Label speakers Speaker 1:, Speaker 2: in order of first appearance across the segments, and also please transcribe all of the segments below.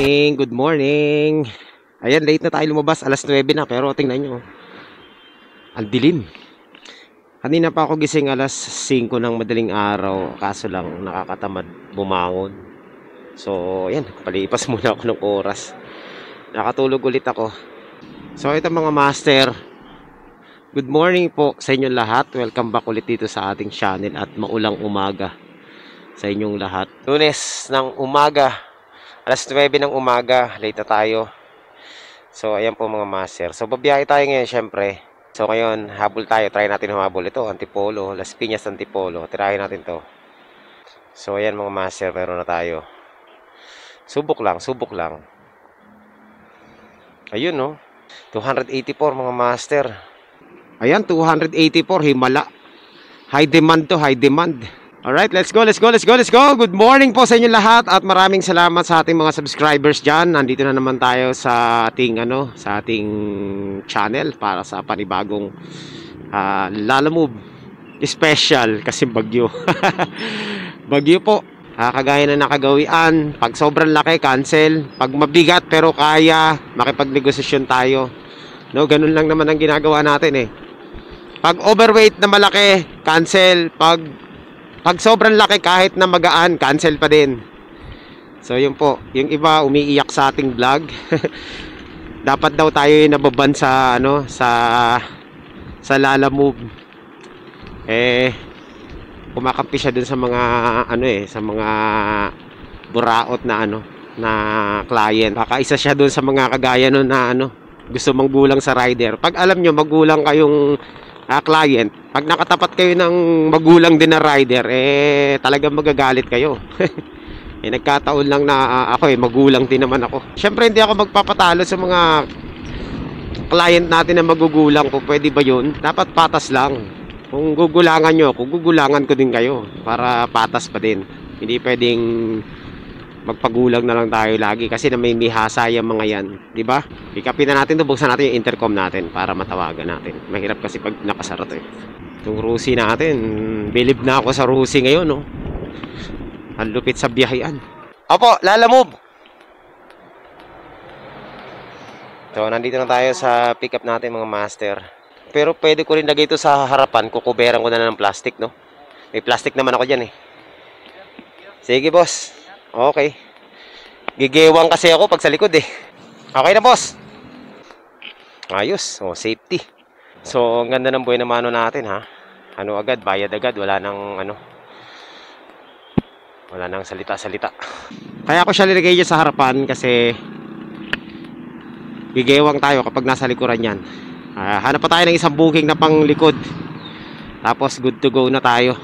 Speaker 1: morning, good morning. Ayan, late na tayo lumabas, alas 9 na, pero tingnan nyo, ang dilim. Kanina pa ako gising alas 5 ng madaling araw, kaso lang nakakatamad bumangon. So, ayan, palipas muna ako ng oras. Nakatulog ulit ako. So, ito mga master, good morning po sa inyong lahat. Welcome back ulit dito sa ating channel at maulang umaga sa inyong lahat. Lunes ng umaga, alas 9 ng umaga, late na tayo. So, ayan po mga master. So, babiyahe tayo ngayon, syempre. So, ngayon, habol tayo. Try natin humabol. Ito, Antipolo. Las Piñas, Antipolo. Tirahin natin to. So, ayan mga master. Meron na tayo. Subok lang, subok lang. Ayun, no? 284 mga master. Ayan, 284. Himala. High demand to, high demand. Alright, let's go, let's go, let's go, let's go. Good morning po sa inyo lahat at maraming salamat sa ating mga subscribers dyan. Nandito na naman tayo sa ating sa ating channel para sa panibagong Lalamove special kasi bagyo. Bagyo po. Kagaya na nakagawian, pag sobrang laki cancel, pag mabigat pero kaya, makipagnegosasyon tayo. No, ganun lang naman ang ginagawa natin eh. Pag overweight na malaki, cancel. Pag sobrang laki kahit na magaan, cancel pa din. So yun po, yung iba umiiyak sa ating vlog. Dapat daw tayo yung nababan sa sa Lalamove. Kumakampi siya dun sa mga sa mga buraot na na client. Kakaisa siya dun sa mga kagaya nun na gusto manggulang sa rider. Pag alam nyo magulang kayong client, pag nakatapat kayo ng magulang din na rider, talagang magagalit kayo. Nagkataon lang na ako magulang din naman ako. Syempre hindi ako magpapatalo sa mga client natin na magugulang. Kung pwede ba yun, dapat patas lang. Kung gugulangan nyo, kung gugulangan ko din kayo para patas pa din. Hindi pwedeng magpagulang na lang tayo lagi kasi na may mihasa yung mga yan, di ba? Ikapin na natin to, buksan natin yung intercom natin para matawagan natin. Mahirap kasi pag nakasara to eh. Itong Rusi natin, believe na ako sa Rusi ngayon, no? Ang lupit sa biyahean. Opo, Lalamove. So, nandito na tayo sa pickup natin mga master. Pero pwede ko rin lagay ito sa harapan, kukuberan ko na ng plastic, no? May plastic naman ako dyan eh. Sige boss. Okay. Gigewang kasi ako pag sa likod eh. Okay na boss. Ayos. Oh, safety. So, ang ganda ng buhay na mano natin ha. Agad, bayad agad. Wala nang wala nang salita-salita. Kaya ako siya nilagay dyan sa harapan kasi gigewang tayo kapag nasa likuran yan. Hanap pa tayo ng isang booking na pang likod. Tapos good to go na tayo.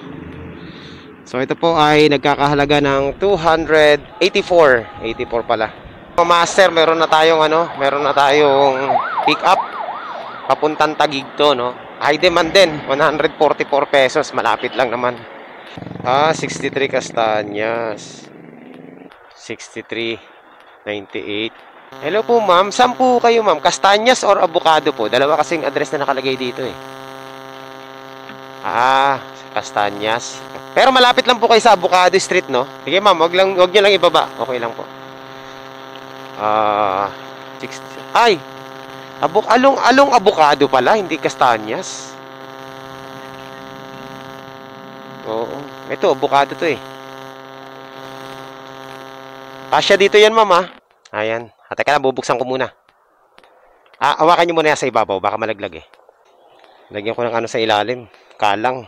Speaker 1: So ito po ay nagkakahalaga ng 284. 84 pala. Master, meron na tayong meron na tayong pick up papuntang Taguig to, no. High demand din, 144 pesos, malapit lang naman. 63 Castañas. 63.98. Hello po ma'am, saan po kayo ma'am? Castañas or Avocado po? Dalawa kasing address na nakalagay dito eh. Castañas. Pero malapit lang po kayo sa Avocado Street, no? Sige ma'am, wag niyo lang ibaba. Okay lang po. 60. Ay! Along Avocado pala, hindi Castañas. Oo. Ito, Avocado to eh. Kasya dito yan ma'am ha. Ayan. Teka lang, bubuksan ko muna. Hawakan nyo muna yan sa ibabaw, baka malaglag eh. Lagyan ko ng sa ilalim. Kalang.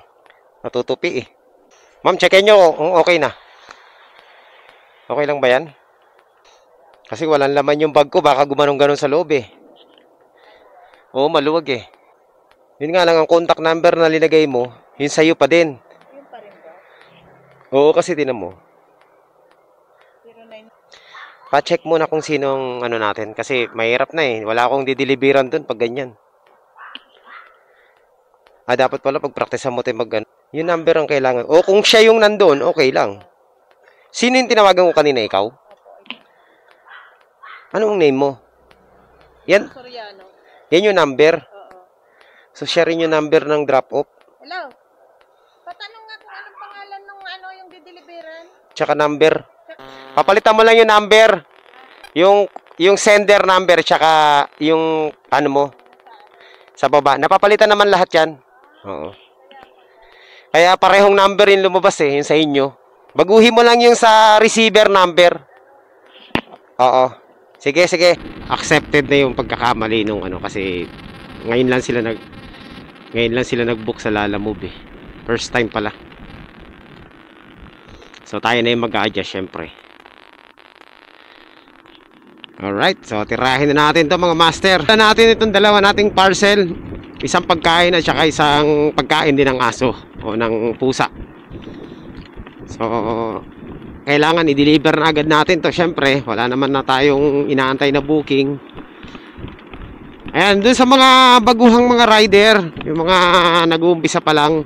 Speaker 1: Natutupi eh. Ma'am, checkin nyo kung okay na. Okay lang ba yan? Kasi walang laman yung bag ko. Baka gumanong-ganon sa loob eh. Oo, maluwag eh. Yun nga lang, ang contact number na linagay mo, yun sa'yo pa din.
Speaker 2: Yun pa rin ba?
Speaker 1: Oo, kasi tinan mo.
Speaker 2: 09.
Speaker 1: Pa-check muna kung sinong natin. Kasi mahirap na eh. Wala akong dideliveran dun pag ganyan. Dapat pala pag-practicean mo tayo yung number ang kailangan. O kung siya yung nandoon, okay lang. Sino yung tinawagan ko kanina, ikaw? Anong name mo? Yan.
Speaker 2: Soriano.
Speaker 1: Yan yung number?
Speaker 2: Oo.
Speaker 1: So, share rin yung number ng drop-off.
Speaker 2: Hello? Patanong nga kung anong pangalan ng yung dideliveran.
Speaker 1: Tsaka number. Papalitan mo lang yung number. Yung sender number tsaka yung ano mo sa baba. Napapalitan naman lahat 'yan. Oo. Kaya parehong number yung lumabas yung sa inyo. Baguhin mo lang yung sa receiver number. Oo. Sige, sige. Accepted na yung pagkakamali nung ano kasi ngayon lang sila nag-book sa Lalamove. First time pala. So tayo na yung mag-a-adjust syempre. Alright, so tirahin na natin to mga master. Tirahin natin itong dalawa nating parcel. Isang pagkain at saka isang pagkain din ng aso o ng pusa. So kailangan i-deliver na agad natin to. Syempre, wala naman na tayong inaantay na booking. Ayan, dun sa mga baguhang mga rider, yung mga nag-uumpisa pa lang,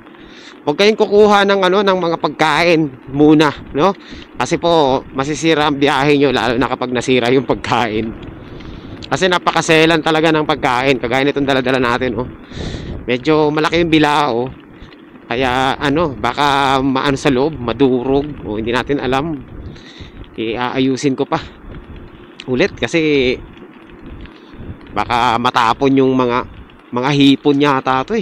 Speaker 1: huwag kayong kukuha ng ng mga pagkain muna, no? Kasi po masisira ang biyahe nyo lalo na kapag nasira yung pagkain. Kasi napakaselan talaga ng pagkain, kagaya nitong dala-dala natin, oh. Medyo malaki yung bilao. Kaya baka maano sa loob, madurog o hindi natin alam. Iayusin ko pa ulit kasi baka matapon yung mga hipon yata to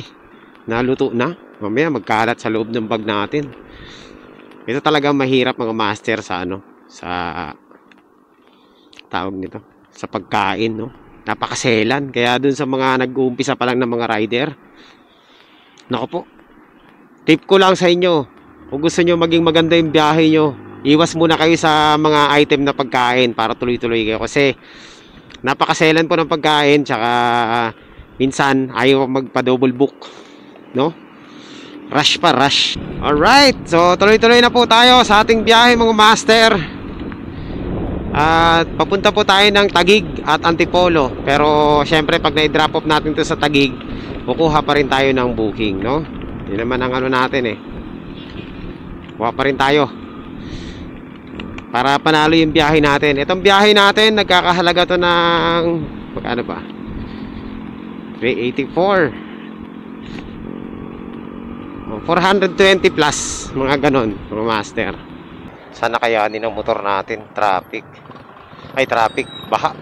Speaker 1: naluto na. Mamaya magkalat sa loob ng bag natin. Ito talaga mahirap mga master sa sa tawag nito, sa pagkain, no? Napakaselan. Kaya dun sa mga nag-uumpisa pa lang ng mga rider, nako po, tip ko lang sa inyo, kung gusto nyo maging maganda yung biyahe nyo, iwas muna kayo sa mga item na pagkain para tuloy-tuloy kayo. Kasi napakaselan po ng pagkain, tsaka minsan ayaw magpa-double book, no? Rush pa, rush. Alright, so tuloy-tuloy na po tayo sa ating biyahe mga master. At papunta po tayo ng Taguig at Antipolo. Pero syempre pag na-drop off natin to sa Taguig, kukuha pa rin tayo ng booking, no? Yun naman ang natin kuha pa rin tayo para panalo yung biyahe natin. Itong biyahe natin nagkakahalaga to ng magkano ba? 384, 420 plus, mga ganon mga master. Sana kayanin ang motor natin. Traffic, baha.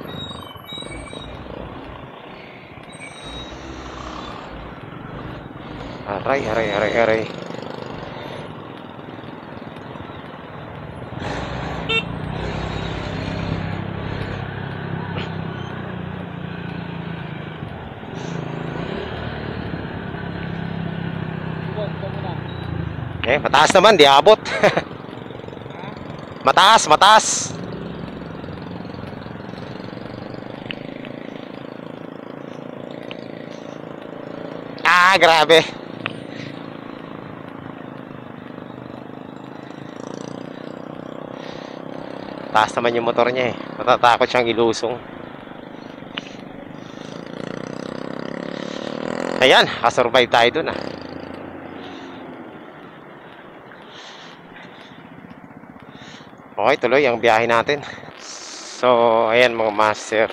Speaker 1: Aray. Mataas naman, di abot. Mataas. Grabe. Taas naman yung motor niya Matatakot siyang ilusong. Ayan, kasurvive tayo dun Okay, tuloy ang biyahe natin. So, ayan mga master.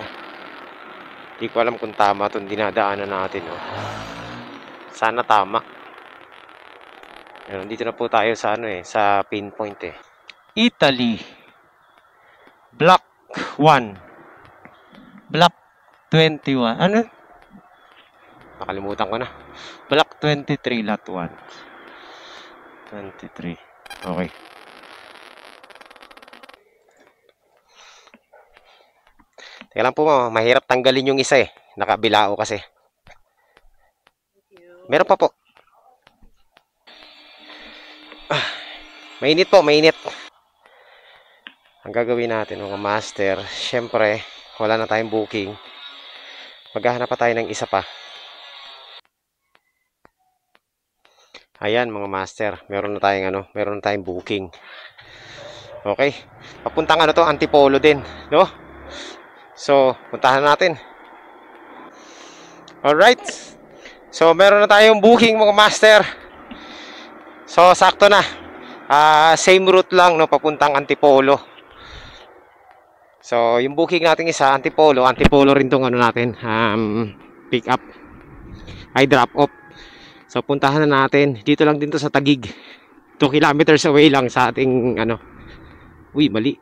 Speaker 1: Hindi ko alam kung tama itong dinadaanan natin. Sana tama. Dito na po tayo sa sa pinpoint Italy. Block 1. Block 21. Nakalimutan ko na. Block 23, lot 1. 23. Okay. Teka lang po, mahirap tanggalin yung isa nakabilao kasi. Meron pa po. Mainit po, mainit. Ang gagawin natin mga master, syempre wala na tayong booking. Maghahanap pa tayo ng isa pa. Ayan mga master, meron na tayong booking. Okay. Papuntang Antipolo din, no? So, puntahan natin. Alright. So, meron na tayong booking mga master. So, sakto na. Same route lang, no, papuntang Antipolo. So, yung booking natin isa, Antipolo rin tong natin, pick up. Ay, drop off. So, puntahan na natin. Dito lang din to sa Taguig. 2 kilometers away lang sa ating Uy, mali.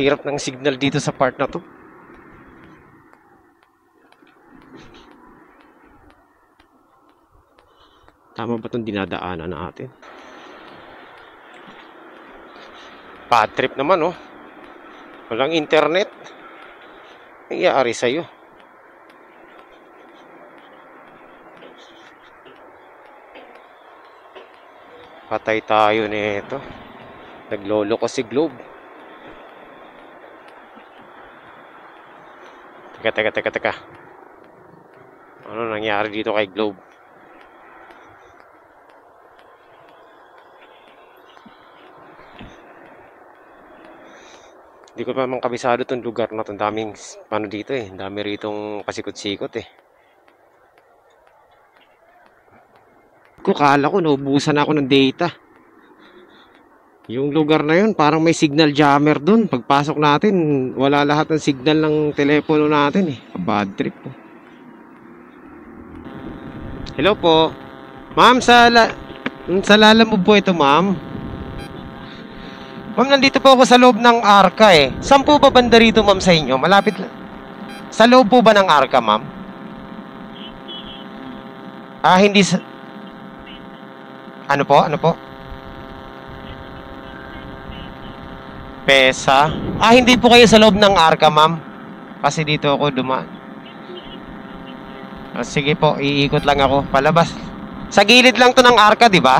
Speaker 1: Hirap ng signal dito sa part na to. Tama ba itong dinadaanan natin? Bad trip naman, oh. Walang internet. Nangyari sa'yo. Patay tayo nito. Naglolo ko si Globe. Teka. Ano nangyari dito kay Globe? Hindi ko pa mang kabisado itong lugar na itong daming paano dito eh. Dami ritong pasikot-sikot eh. Kala ko naubusan ako ng data. Yung lugar na yun parang may signal jammer dun. Pagpasok natin wala lahat ng signal ng telepono natin eh. Bad trip po. Hello po. Ma'am, sa Lalamove po ito, ma'am. Ma'am, nandito po ako sa loob ng Arca eh. Saan po ba banda rito, ma'am, sa inyo? Malapit lang. Sa loob po ba ng Arca, ma'am? Hindi sa... Ano po? Pesa? Hindi po kayo sa loob ng Arca, ma'am. Kasi dito ako dumaan. Sige po, iikot lang ako. Palabas. Sa gilid lang to ng Arca, di ba?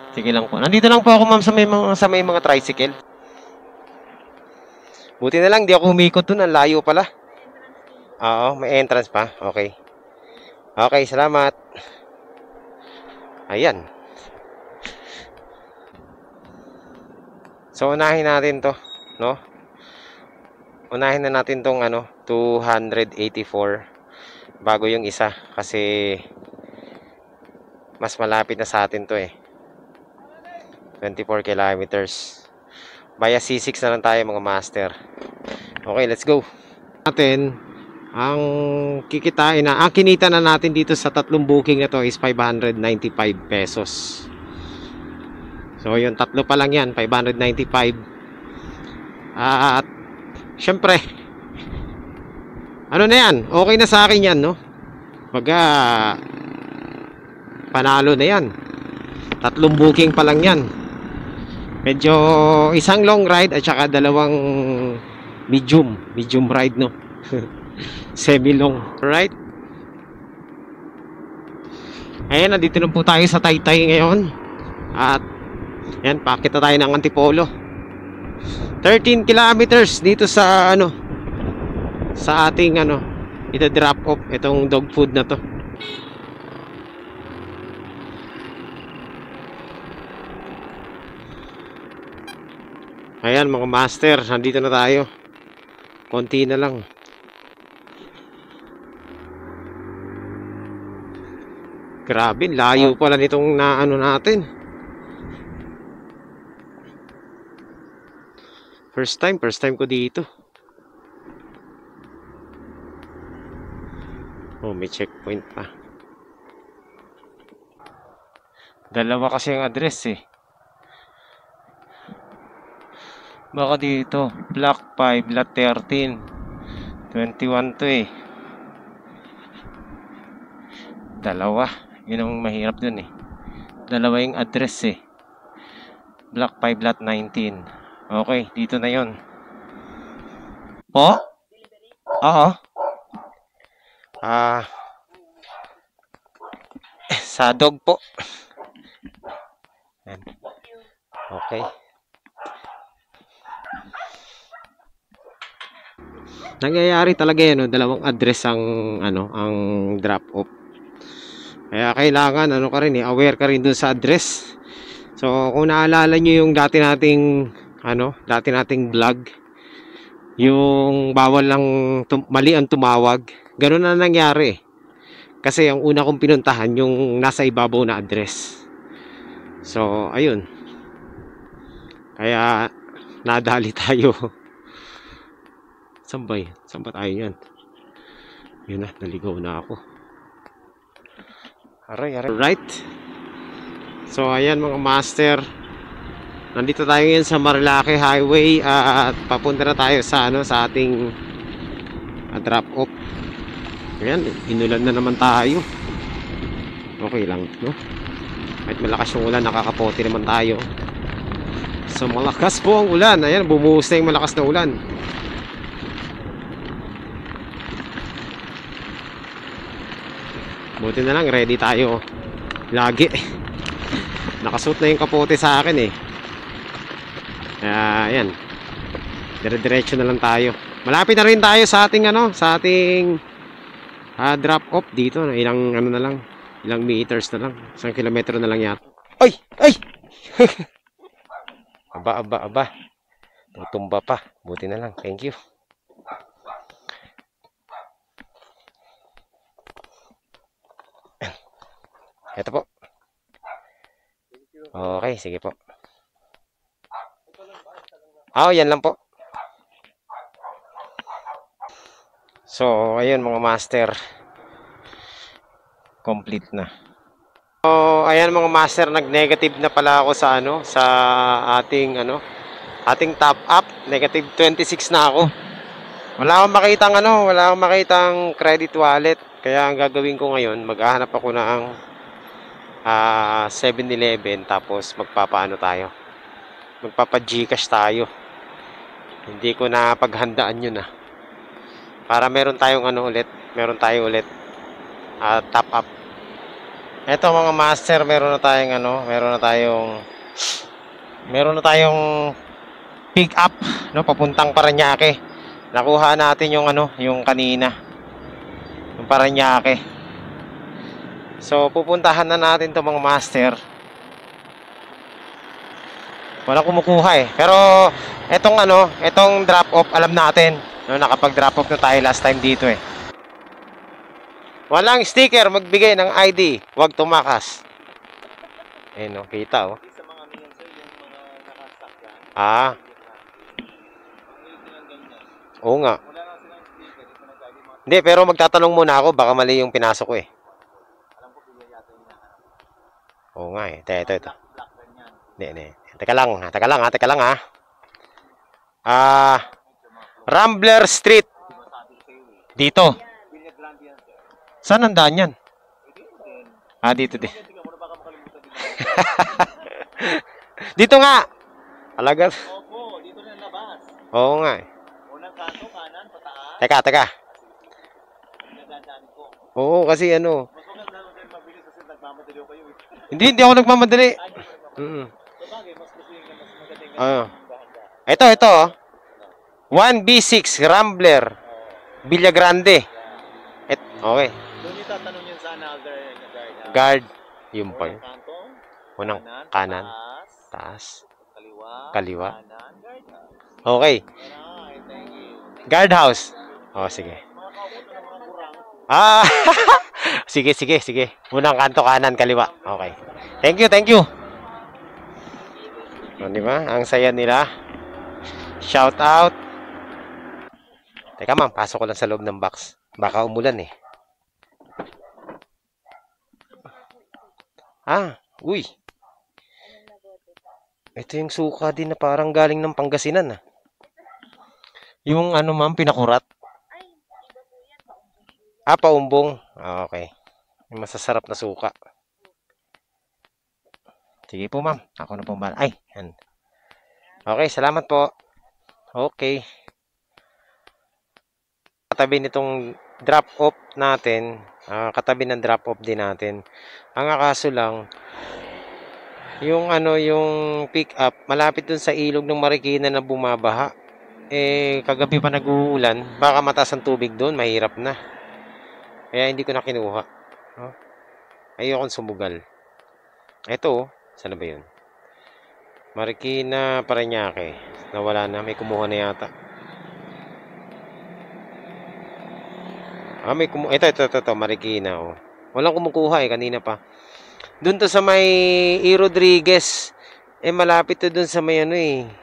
Speaker 1: Sige lang po. Nandito lang po ako, ma'am, sa may mga tricycle. Buti na lang, di ako humikot dun. Ang layo pala. Oo, may entrance pa. Okay. Okay, salamat. Ayan. So, unahin natin to, no? Unahin na natin tong 284 bago yung isa kasi mas malapit na sa atin to eh. 24 kilometers. Via C6 na lang tayo mga master. Okay, let's go. Natin ang kikitain na, ang kinita na natin dito sa tatlong booking na to is 595 pesos. So, yung tatlo pa lang yan, 595. At syempre, ano na yan? Okay na sa akin yan, no? Baga, panalo na yan. Tatlong booking pa lang yan. Medyo isang long ride at saka dalawang medium ride, no? Semi-long, right? Ayan, nandito na po tayo sa Taytay ngayon. At yan, pakita tayo ng Antipolo. 13 kilometers dito sa sa ating ita-drop off itong dog food na to. Ayan mga master, nandito na tayo. Konti na lang. Grabe, layo pala nitong natin. First time ko dito. Oh, may checkpoint pa. Dalawa kasi ang address eh. Baka dito, block 5, lot 13. 21 to eh. Dalawa. Yun ang mahirap dun eh. Dalawa yung address eh. Block 5, lot 19. Okay, dito na yun. Po? Oo. Sa dog po. Okay. Nangyayari talaga yan, dalawang address ang ang drop off. Kaya kailangan ka rin aware ka rin dun sa address. So kung naalala nyo yung dati nating vlog, yung bawal lang mali ang tumawag, ganun na nangyari. Kasi ang una kong pinuntahan yung nasa ibabaw na address. So ayun. Kaya nadali tayo. Saan ba tayo yan? Yun na, naligaw na ako. Aray. Right. So ayan mga master, nandito tayo ngayon sa Marilake Highway at papunta na tayo sa sa ating drop off. Ayan, inulan na naman tayo. Okay lang, no? Kahit malakas yung ulan, nakakapote naman tayo. So malakas po ang ulan. Ayan, bumuhos na yung malakas na ulan. Buti na lang, ready tayo lagi. Nakasuot na yung kapote sa akin eh. Kaya ayan, dire-diretso na lang tayo. Malapit na rin tayo sa ating sa ating drop off dito. Ilang na lang, ilang meters na lang, 1 kilometro na lang yata. Ay! Ay! Aba. Tutumba pa. Buti na lang. Thank you. Ito po. Okay, sige po. Yan lang po. So, ayun mga master. Complete na. So, ayan mga master, nag-negative na pala ako sa sa ating ating top up. Negative 26 na ako. Wala akong makitang credit wallet. Kaya ang gagawin ko ngayon, maghahanap ako ng 7-Eleven, tapos magpapa-Gcash tayo. Hindi ko na paghandaan yun para meron tayong ulit top up. Eto mga master, meron na tayong pick up papuntang Parañaque. Nakuha natin yung kanina, yung Parañaque. So pupuntahan na natin to mga master. Walang kumukuha pero etong drop off alam natin, nakapag-drop off na tayo last time dito Walang sticker, magbigay ng ID, huwag tumakas. Kita Oo nga. Hindi, pero magtatanong muna ako, baka mali yung pinasok ko Oo nga ito. Hindi. Teka lang Rambler Street. Dito. Saan ang daan yan? Dito din. Dito nga. Alaga.
Speaker 2: Opo, dito na labas.
Speaker 1: Oo nga
Speaker 2: Unang kanto, kanan, pataas.
Speaker 1: Teka.
Speaker 2: Nagandaan ko.
Speaker 1: Oo, kasi
Speaker 2: Mas maganda naman kayo mabilis kasi nagmamadali kayo
Speaker 1: Hindi ako nagmamadali.
Speaker 2: Sabagay, mas gusto yung mas magaling dahan-dahan.
Speaker 1: Ito 1B6 Rambler Villa Grande. Okay.
Speaker 2: Doon yung tatanong yun sana
Speaker 1: Guard. Yung pa yun.
Speaker 2: kanto,
Speaker 1: Unang kanan.
Speaker 2: taas,
Speaker 1: Taas.
Speaker 2: kaliwa,
Speaker 1: Kaliwa.
Speaker 2: kanan, guard.
Speaker 1: Okay.
Speaker 2: Thank you.
Speaker 1: Guardhouse. Sige.
Speaker 2: Mga kauto ng mga kurang.
Speaker 1: Sige. Unang kanto kanan, kaliwa. Okay. Thank you. Di ba? Ang saya nila. Shout out. Teka ma'am, pasok ko lang sa loob ng box. Baka umulan Uy. Ito yung suka din na parang galing ng Pangasinan Yung ma'am, pinakurat. Paumbong. Okay. Yung masasarap na suka. Sige po ma'am, ako na po yan. Okay, salamat po. Okay. Katabi nitong drop off natin, katabi ng drop off din natin. Ang akaso lang, yung pick up, malapit dun sa ilog ng Marikina na bumabaha. Kagabi pa nag-uulan, baka mataas ang tubig doon, mahirap na. Kaya hindi ko na kinuha. Ayokong sumugal. Ito, saan ba yun? Marikina, Parañaque. Nawala na, may kumuha na yata. Ito, Marikina. Walang kumukuha kanina pa. Doon to sa may E. Rodriguez. Malapit to doon sa may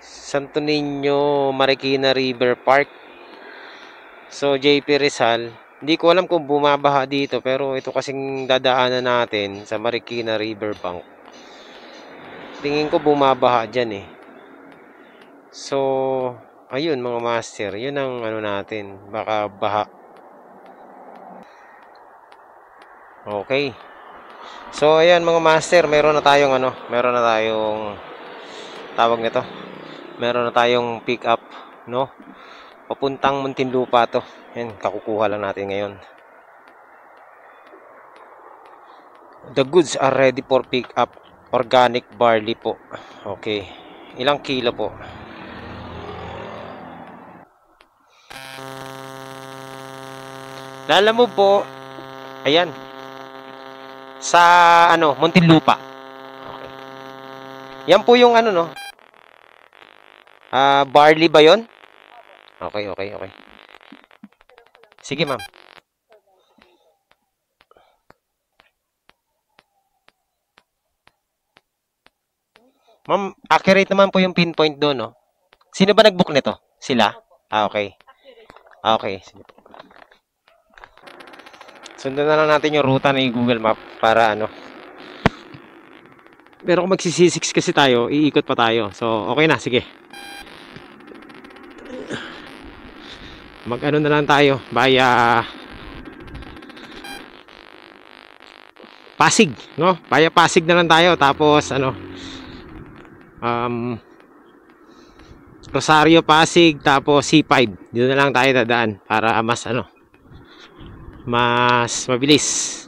Speaker 1: Santo Niño, Marikina River Park. So, JP Rizal. Hindi ko alam kung bumabaha dito, pero ito kasing dadaanan natin sa Marikina River Bank. Tingin ko bumabaha dyan So, ayun mga master, yun ang natin, baka baha. Okay. So ayan mga master, meron na tayong tawag nito. Meron na tayong pick up, no? Papuntang Muntinlupa to. Ayan, kakukuha lang natin ngayon. The goods are ready for pick up. Organic barley po. Okay. Ilang kilo po? Lalamove po. Ayan. Sa Muntinlupa. Okay. Yan po yung no. Barley ba 'yon? Okay. Sige, ma'am. Ma'am, accurate naman po yung pinpoint doon, no? Sino ba nag-book nito? Sila? Okay. Okay. Sige. Sundan na lang natin yung ruta ng Google Map para Pero kung magsisisiks kasi tayo, iikot pa tayo. So, okay na. Sige. Na lang tayo via Pasig, no? Via Pasig na lang tayo. Tapos, Rosario, Pasig, tapos C5. Dito na lang tayo dadaan para mas mabilis.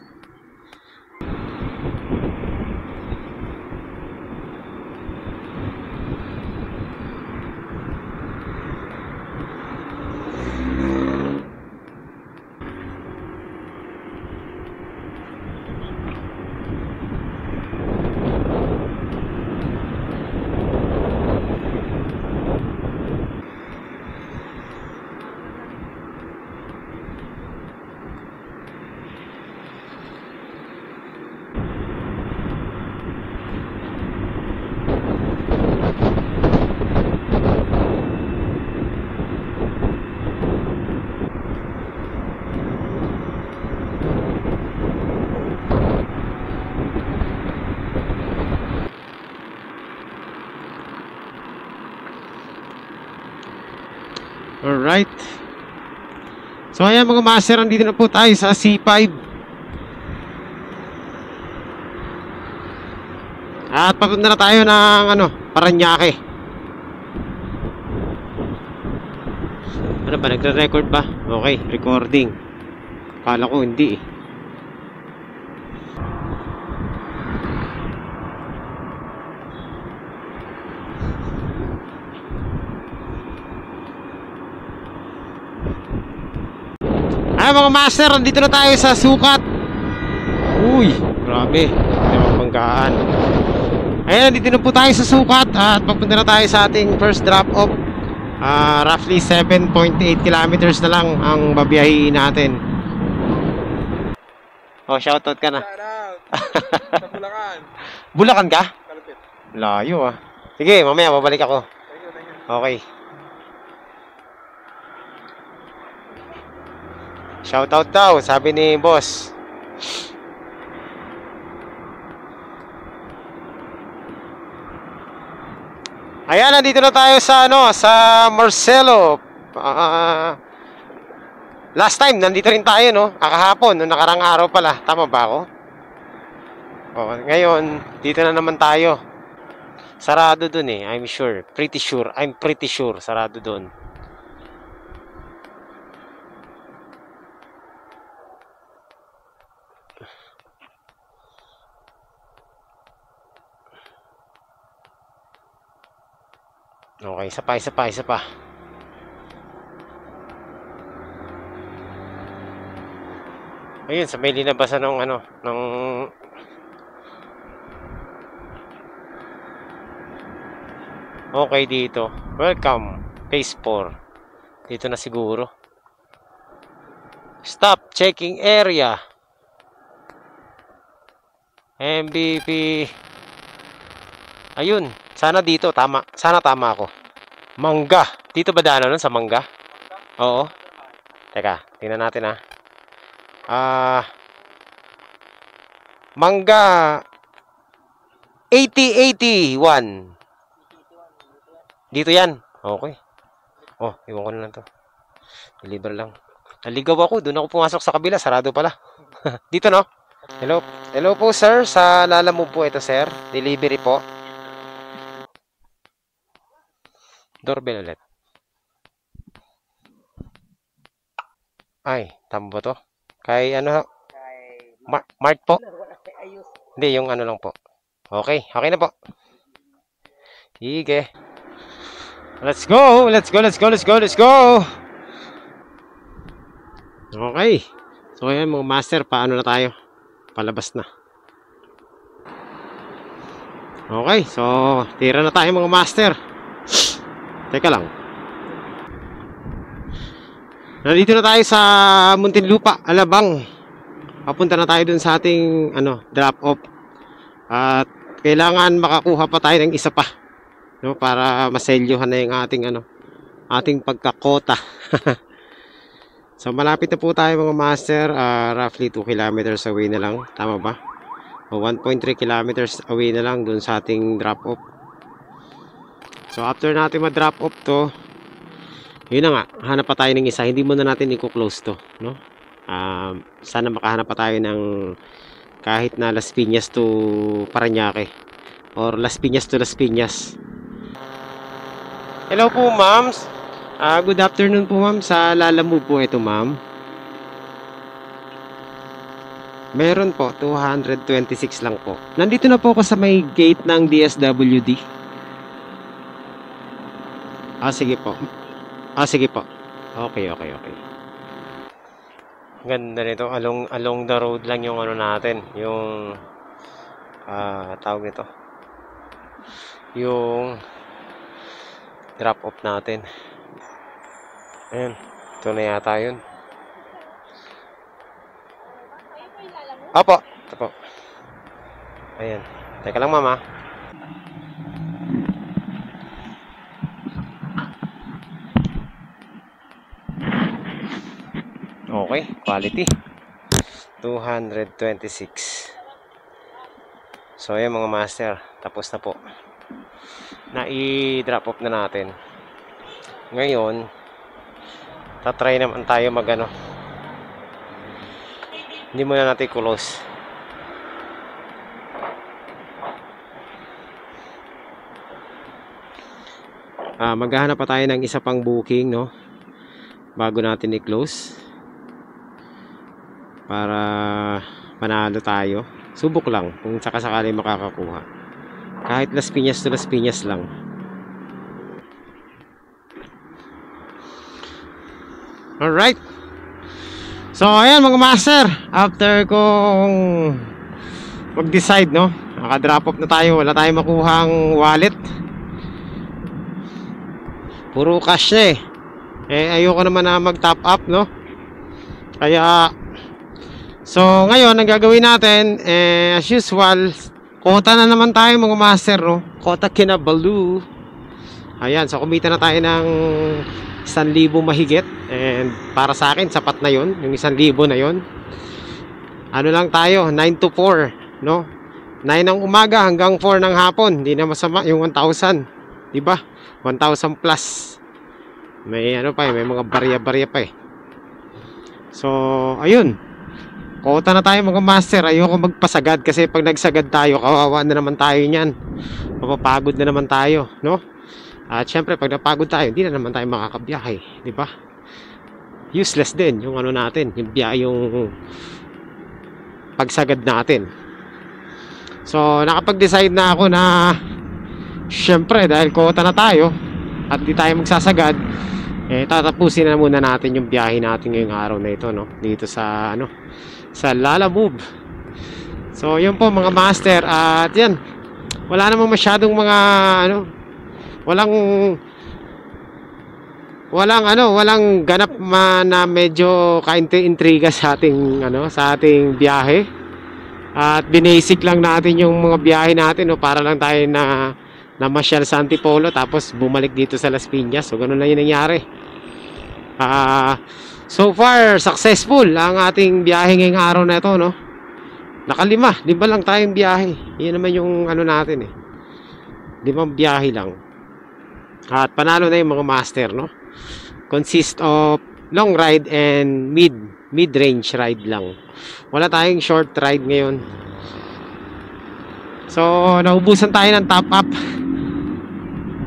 Speaker 1: Alright. So ayan mga master, andito na po tayo sa C5. At papunta na tayo ng Parañaque. Ano ba, nagre-record ba? Okay, recording. Kala ko hindi eh. Ay mga master, nandito na tayo sa sukat. Uy, grabe. May mabanggaan. Ayan, nandito na po tayo sa sukat. At papunta na tayo sa ating first drop off. Roughly 7.8 kilometers na lang ang babiyahin natin. Oh, shoutout ka na.
Speaker 2: Shoutout! Sa Bulacan.
Speaker 1: Bulacan ka?
Speaker 2: Kalupit.
Speaker 1: Layo ah. Sige, mamaya babalik ako.
Speaker 2: Thank you.
Speaker 1: Okay. Shoutout daw, sabi ni boss. Ayan, nandito na tayo sa sa Marcelo. Last time nandito rin tayo, no? Kahapon, no, nakarang araw pala. Tama ba ako? Oh, ngayon, dito na naman tayo. Sarado dun eh, I'm sure. I'm pretty sure sarado dun. Okay, isa pa. Ayun, sa may linabasan ng okay dito. Welcome, phase 4. Dito na siguro. Stop checking area. MVP. Ayun. Sana dito, tama. Sana tama ako. Mangga. Dito ba daanan nun sa Mangga? Oo. Teka, tingnan natin Mangga 8081. Dito yan. Okay. Oh, iwan ko na lang to. Deliver lang. Naligaw ako. Doon ako pumasok sa kabila. Sarado pala. Dito, no? Hello. Hello po, sir. Sa Lalamove po ito, sir. Delivery po. Doorbell ulit. Ay, tama ba to? Kay ano? Mart po? Hindi, yung ano lang po. Okay. Okay na po. Sige. Let's go! Let's go! Let's go! Let's go! Let's go! Okay. So, ayan mga master. Paano na tayo? Palabas na. Okay. So, tira na tayo mga master. Teka lang. Nandito na tayo sa Muntinlupa, Alabang. Papunta na tayo dun sa ating drop off. At kailangan makakuha pa tayo ng isa pa, no, para maselyuhan na yung ating pagkakota. So malapit na po tayo mga master, roughly 2 kilometers away na lang, tama ba? O 1.3 kilometers away na lang dun sa ating drop off. So after natin ma-drop off to, yun na nga, hanap pa tayo ng isa. Hindi muna natin i-close to, no? Sana makahanap pa tayo ng kahit na Las Piñas to Parañaque or Las Piñas to Las Piñas. Hello po, ma'am. Good afternoon po, ma'am. Sa Lalamove po ito, ma'am. Meron po, 226 lang po. Nandito na po ako sa may gate ng DSWD. Sige po. Sige po. Okay. Ganda nito. Along the road lang yung natin. Yung tawag nito. Yung drop off natin. Ayan. Ito na yata yun. Opo. Ito po. Ayan. Teka lang, mama. Okay, quality 226. So ayan mga master, tapos na po. Na-i-drop off na natin. Ngayon tatry naman tayo hindi muna natin close. Maghahanap pa tayo ng isa pang booking, no, bago natin i-close para panalo tayo. Subok lang kung sakasakali makakakuha. Kahit Las Piñas to Las Piñas lang. Alright. So ayan mga master, after kong mag-decide, no, naka-drop off na tayo, wala tayong makuhang wallet. Puro cash na ayoko naman na mag-top up, no. Kaya so ngayon ang gagawin natin, as usual, kota na naman tayo mga master, no? Kota Kinabalu. Ayan, so kumita na tayo ng 1,000 mahigit. And para sa akin, sapat na yon, yung 1,000 na yon. Ano lang tayo, 9 to 4, no? 9 ng umaga hanggang 4 ng hapon. Hindi na masama yung 1,000, diba? 1,000 plus. May may mga barya-barya pa So, ayun. Kota na tayo mga master. Ayoko magpasagad kasi pag nagsagad tayo, kawawa na naman tayo niyan. Mapapagod na naman tayo, no? At syempre pag napagod tayo, hindi na naman tayo makakabiyahe, di ba? Useless din yung natin, yung biyahe, yung pagsagad natin. So, nakapag-decide na ako na syempre dahil kota na tayo at di tayo magsasagad, tatapusin na muna natin yung biyahe natin ngayong araw na ito, no? Dito sa sa Lalamove. So yun po mga master, at yan, wala namang masyadong mga walang ganap na medyo kaintriga sa ating sa ating biyahe. At binasic lang natin yung mga biyahe natin, no, para lang tayo na namasyal sa Antipolo tapos bumalik dito sa Las Piñas. So ganun lang yung nangyari. So far successful ang ating biyahe ngayong araw na ito, no. Lima lang tayong biyahe. Yan naman yung natin 5 biyahe lang. At panalo na yung mga master, no. Consist of long ride and mid mid-range ride lang. Wala tayong short ride ngayon. So, naubusan tayo ng top up.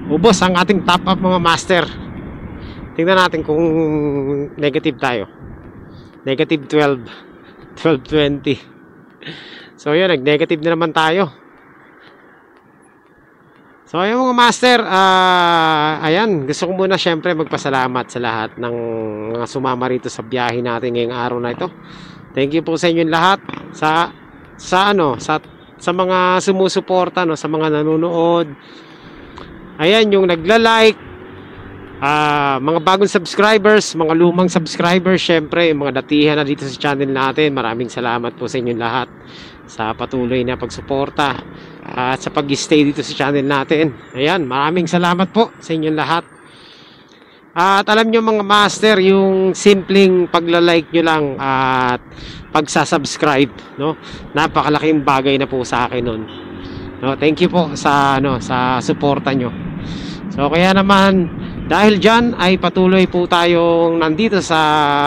Speaker 1: Ubos ang ating top up mga master. Tingnan natin kung negative tayo. Negative 12. 12.20. So, yun. Nag-negative na naman tayo. So, ayun mga master, ayan, gusto ko muna syempre magpasalamat sa lahat ng mga sumama rito sa biyahe natin ngayong araw na ito. Thank you po sa inyong lahat sa mga sumusuporta, no, sa mga nanonood. Ayan, yung nagla-like, mga bagong subscribers, mga lumang subscribers, syempre, mga datihan na dito sa channel natin. Maraming salamat po sa inyong lahat sa patuloy na pagsuporta at sa pag-stay dito sa channel natin. Ayan, maraming salamat po sa inyong lahat. At alam nyo mga master, yung simpleng pagla-like nyo lang at pagsasubscribe, no, napakalaking bagay na po sa akin nun, no. Thank you po sa suporta nyo. So kaya naman, dahil dyan ay patuloy po tayong nandito sa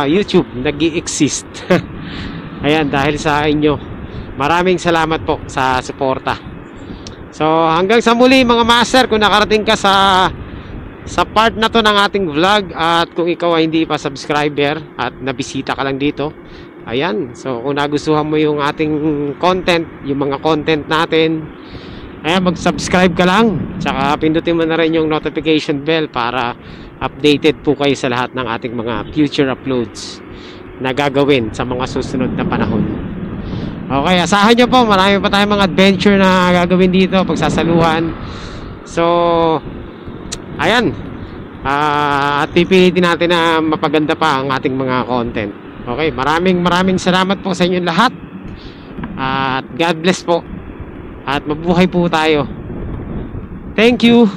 Speaker 1: YouTube, nag-i-exist. Ayan, dahil sa inyo. Maraming salamat po sa suporta. So hanggang sa muli mga master, kung nakarating ka sa part na to ng ating vlog, at kung ikaw ay hindi pa subscriber at nabisita ka lang dito, ayan, so kung nagustuhan mo yung ating content, yung mga content natin, ayan, mag-subscribe ka lang, tsaka pindutin mo na rin yung notification bell para updated po kayo sa lahat ng ating mga future uploads na gagawin sa mga susunod na panahon. Okay, asahan nyo po, marami pa tayong mga adventure na gagawin dito, pagsasaluhan. So, ayan, at pipilitin natin na mapaganda pa ang ating mga content. Okay, maraming salamat po sa inyong lahat. At God bless po. At mabuhay po tayo. Thank you.